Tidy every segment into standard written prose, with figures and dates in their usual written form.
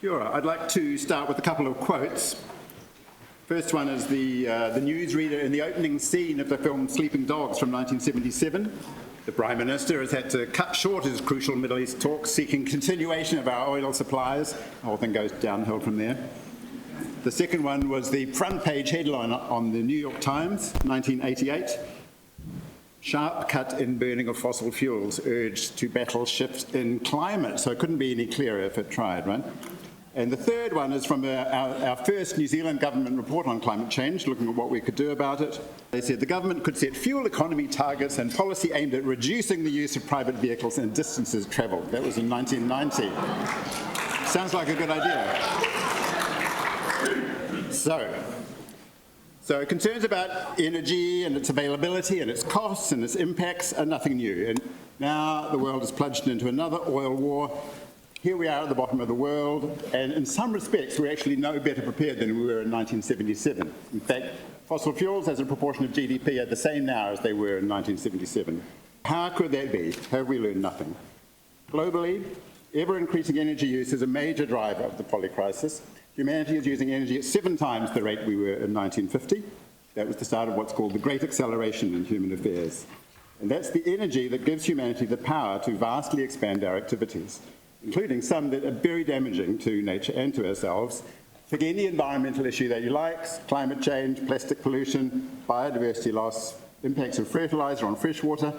Sure. I'd like to start with a couple of quotes. First one is the newsreader in the opening scene of the film Sleeping Dogs from 1977. The Prime Minister has had to cut short his crucial Middle East talks, seeking continuation of our oil supplies. The whole thing goes downhill from there. The second one was the front page headline on the New York Times, 1988. Sharp cut in burning of fossil fuels urged to battle shifts in climate. So it couldn't be any clearer if it tried, right? And the third one is from our first New Zealand government report on climate change, looking at what we could do about it. They said the government could set fuel economy targets and policy aimed at reducing the use of private vehicles and distances travelled. That was in 1990. Sounds like a good idea. So concerns about energy and its availability and its costs and its impacts are nothing new. And now the world is plunged into another oil war. Here we are at the bottom of the world, and in some respects we're actually no better prepared than we were in 1977. In fact, fossil fuels as a proportion of GDP are the same now as they were in 1977. How could that be? Have we learned nothing? Globally, ever-increasing energy use is a major driver of the polycrisis. Humanity is using energy at 7 times the rate we were in 1950. That was the start of what's called the Great Acceleration in human affairs. And that's the energy that gives humanity the power to vastly expand our activities, including some that are very damaging to nature and to ourselves. Pick any environmental issue that you like: climate change, plastic pollution, biodiversity loss, impacts of fertilizer on freshwater.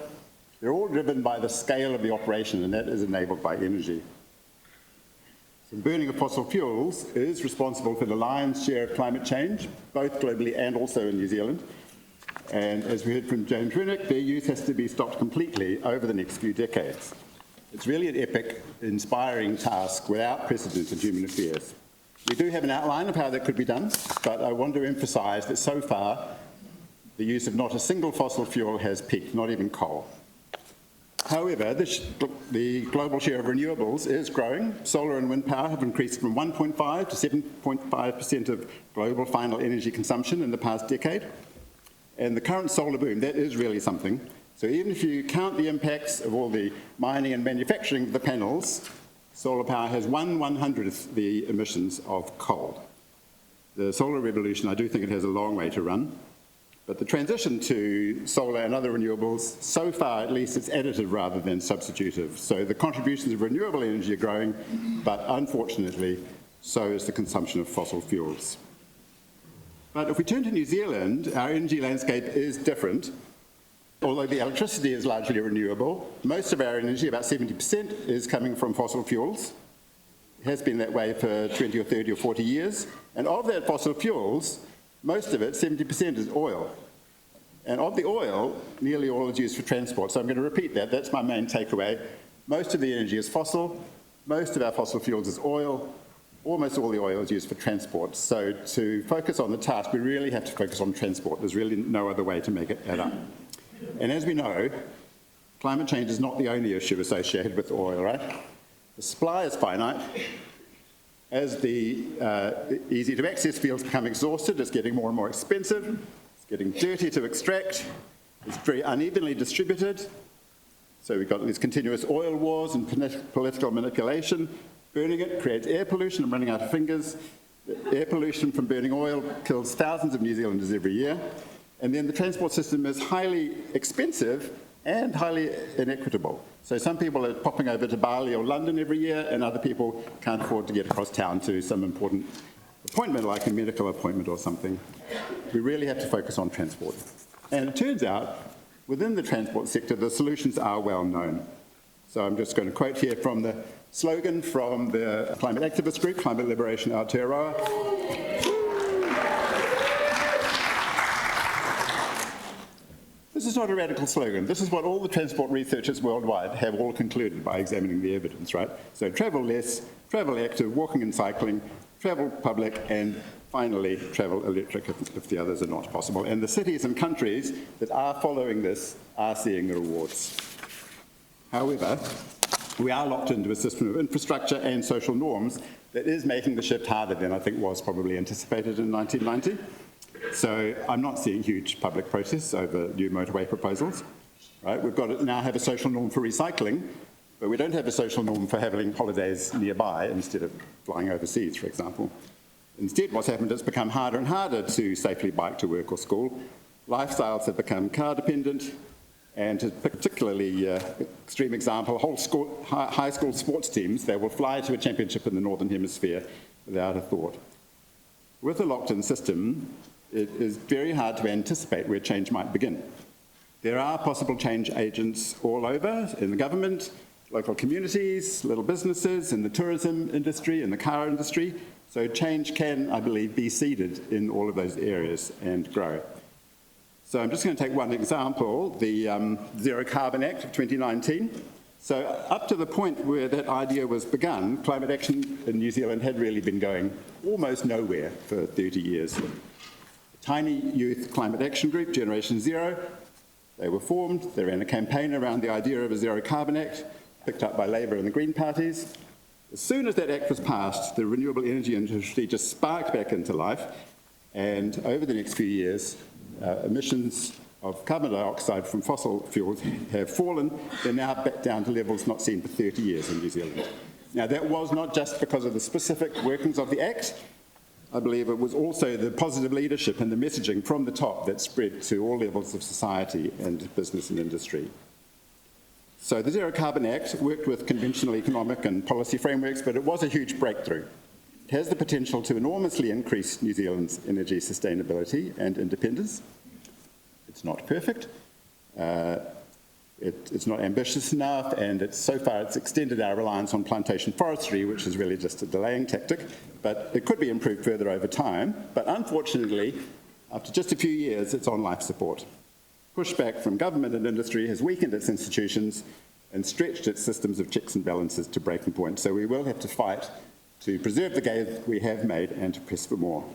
They're all driven by the scale of the operation, and that is enabled by energy. So burning of fossil fuels is responsible for the lion's share of climate change, both globally and also in New Zealand. And as we heard from James Rennick, their use has to be stopped completely over the next few decades. It's really an epic, inspiring task without precedent in human affairs. We do have an outline of how that could be done, but I want to emphasise that so far the use of not a single fossil fuel has peaked, not even coal. However, the global share of renewables is growing. Solar and wind power have increased from 1.5 to 7.5% of global final energy consumption in the past decade. And the current solar boom, that is really something. So even if you count the impacts of all the mining and manufacturing of the panels, solar power has 1/100th the emissions of coal. The solar revolution, I do think it has a long way to run. But the transition to solar and other renewables, so far at least, it's additive rather than substitutive. So the contributions of renewable energy are growing, but unfortunately, so is the consumption of fossil fuels. But if we turn to New Zealand, our energy landscape is different. Although the electricity is largely renewable, most of our energy, about 70%, is coming from fossil fuels. It has been that way for 20 or 30 or 40 years. And of that fossil fuels, most of it, 70%, is oil. And of the oil, nearly all is used for transport. So I'm going to repeat that. That's my main takeaway. Most of the energy is fossil. Most of our fossil fuels is oil. Almost all the oil is used for transport. So to focus on the task, we really have to focus on transport. There's really no other way to make it add up. And as we know, climate change is not the only issue associated with oil, right? The supply is finite. As the easy-to-access fields become exhausted, it's getting more and more expensive. It's getting dirty to extract. It's very unevenly distributed. So we've got these continuous oil wars and political manipulation. Burning it creates air pollution. I'm running out of fingers. The air pollution from burning oil kills thousands of New Zealanders every year. And then the transport system is highly expensive and highly inequitable. So some people are popping over to Bali or London every year, and other people can't afford to get across town to some important appointment, like a medical appointment or something. We really have to focus on transport. And it turns out, within the transport sector, the solutions are well known. So I'm just going to quote here from the slogan from the climate activist group, Climate Liberation Aotearoa. This is not a radical slogan. This is what all the transport researchers worldwide have all concluded by examining the evidence, right? So travel less, travel active, walking and cycling, travel public, and finally travel electric if the others are not possible. And the cities and countries that are following this are seeing the rewards. However, we are locked into a system of infrastructure and social norms that is making the shift harder than I think was probably anticipated in 1990. So I'm not seeing huge public protests over new motorway proposals. Right? We've got to now have a social norm for recycling, but we don't have a social norm for having holidays nearby instead of flying overseas, for example. Instead, what's happened is it's become harder and harder to safely bike to work or school. Lifestyles have become car dependent, and a particularly extreme example, high school sports teams, they will fly to a championship in the Northern Hemisphere without a thought. With a locked-in system, it is very hard to anticipate where change might begin. There are possible change agents all over, in the government, local communities, little businesses, in the tourism industry, in the car industry. So change can, I believe, be seeded in all of those areas and grow. So I'm just going to take one example, the Zero Carbon Act of 2019. So up to the point where that idea was begun, climate action in New Zealand had really been going almost nowhere for 30 years. A tiny youth climate action group, Generation Zero, they were formed, they ran a campaign around the idea of a Zero Carbon Act, picked up by Labour and the Green parties. As soon as that act was passed, the renewable energy industry just sparked back into life, and over the next few years, emissions of carbon dioxide from fossil fuels have fallen. They're now back down to levels not seen for 30 years in New Zealand. Now, that was not just because of the specific workings of the Act. I believe it was also the positive leadership and the messaging from the top that spread to all levels of society and business and industry. So the Zero Carbon Act worked with conventional economic and policy frameworks, but it was a huge breakthrough. It has the potential to enormously increase New Zealand's energy sustainability and independence. It's not perfect. It's not ambitious enough, and so far it's extended our reliance on plantation forestry, which is really just a delaying tactic, but it could be improved further over time. But unfortunately, after just a few years, it's on life support. Pushback from government and industry has weakened its institutions and stretched its systems of checks and balances to breaking point. So we will have to fight to preserve the gains we have made and to press for more.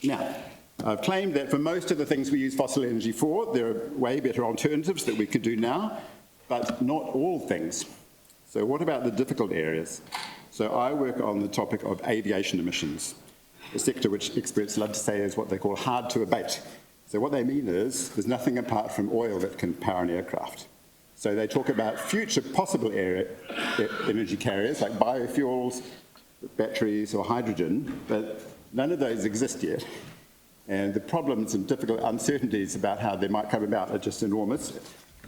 Now, I've claimed that for most of the things we use fossil energy for, there are way better alternatives that we could do now, but not all things. So what about the difficult areas? So I work on the topic of aviation emissions, a sector which experts love to say is what they call hard to abate. So what they mean is there's nothing apart from oil that can power an aircraft. So they talk about future possible energy carriers like biofuels, batteries or hydrogen, but none of those exist yet. And the problems and difficult uncertainties about how they might come about are just enormous,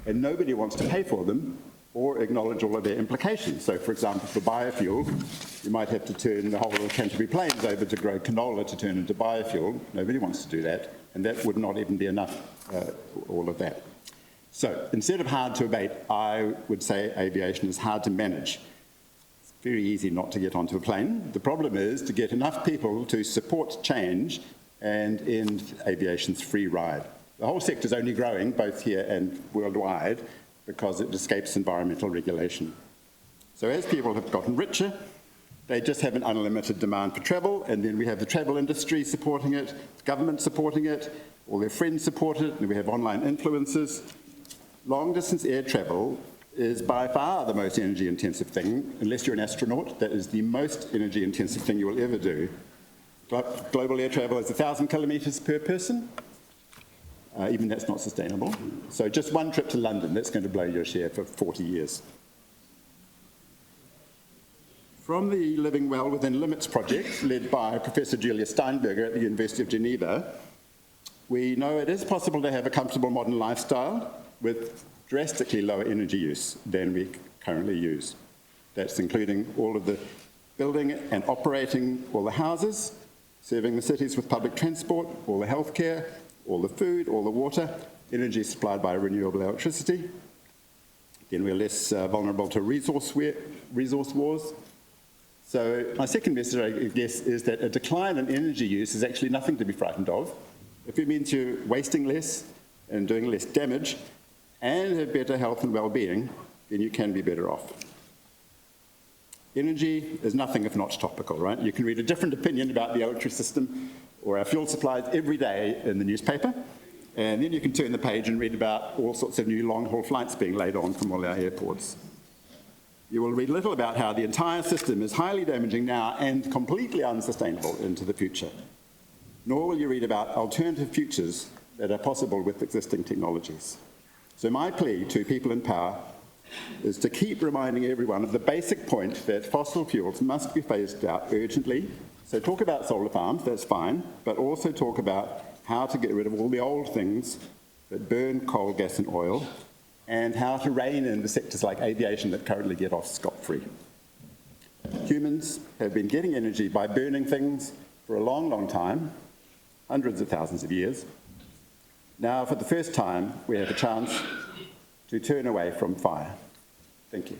and nobody wants to pay for them or acknowledge all of their implications. So, for example, for biofuel, you might have to turn the whole of the Canterbury Plains over to grow canola to turn into biofuel. Nobody wants to do that, and that would not even be enough, all of that. So, instead of hard to abate, I would say aviation is hard to manage. It's very easy not to get onto a plane. The problem is to get enough people to support change and end aviation's free ride. The whole sector is only growing, both here and worldwide, because it escapes environmental regulation. So as people have gotten richer, they just have an unlimited demand for travel, and then we have the travel industry supporting it, the government supporting it, all their friends support it, and we have online influencers. Long-distance air travel is by far the most energy-intensive thing. Unless you're an astronaut, that is the most energy-intensive thing you will ever do. Global air travel is 1,000 kilometres per person. Even that's not sustainable. So just one trip to London, that's going to blow your share for 40 years. From the Living Well Within Limits project, led by Professor Julia Steinberger at the University of Geneva, we know it is possible to have a comfortable modern lifestyle with drastically lower energy use than we currently use. That's including all of the building and operating all the houses, serving the cities with public transport, all the healthcare, all the food, all the water, energy supplied by renewable electricity. Then we're less vulnerable to resource wars. So my second message, I guess, is that a decline in energy use is actually nothing to be frightened of. If it means you're wasting less and doing less damage and have better health and well-being, then you can be better off. Energy is nothing if not topical, right? You can read a different opinion about the electric system or our fuel supplies every day in the newspaper, and then you can turn the page and read about all sorts of new long-haul flights being laid on from all our airports. You will read little about how the entire system is highly damaging now and completely unsustainable into the future. Nor will you read about alternative futures that are possible with existing technologies. So my plea to people in power is to keep reminding everyone of the basic point that fossil fuels must be phased out urgently. So talk about solar farms, that's fine, but also talk about how to get rid of all the old things that burn coal, gas and oil, and how to rein in the sectors like aviation that currently get off scot-free. Humans have been getting energy by burning things for a long, long time, hundreds of thousands of years. Now, for the first time, we have a chance to turn away from fire. Thank you.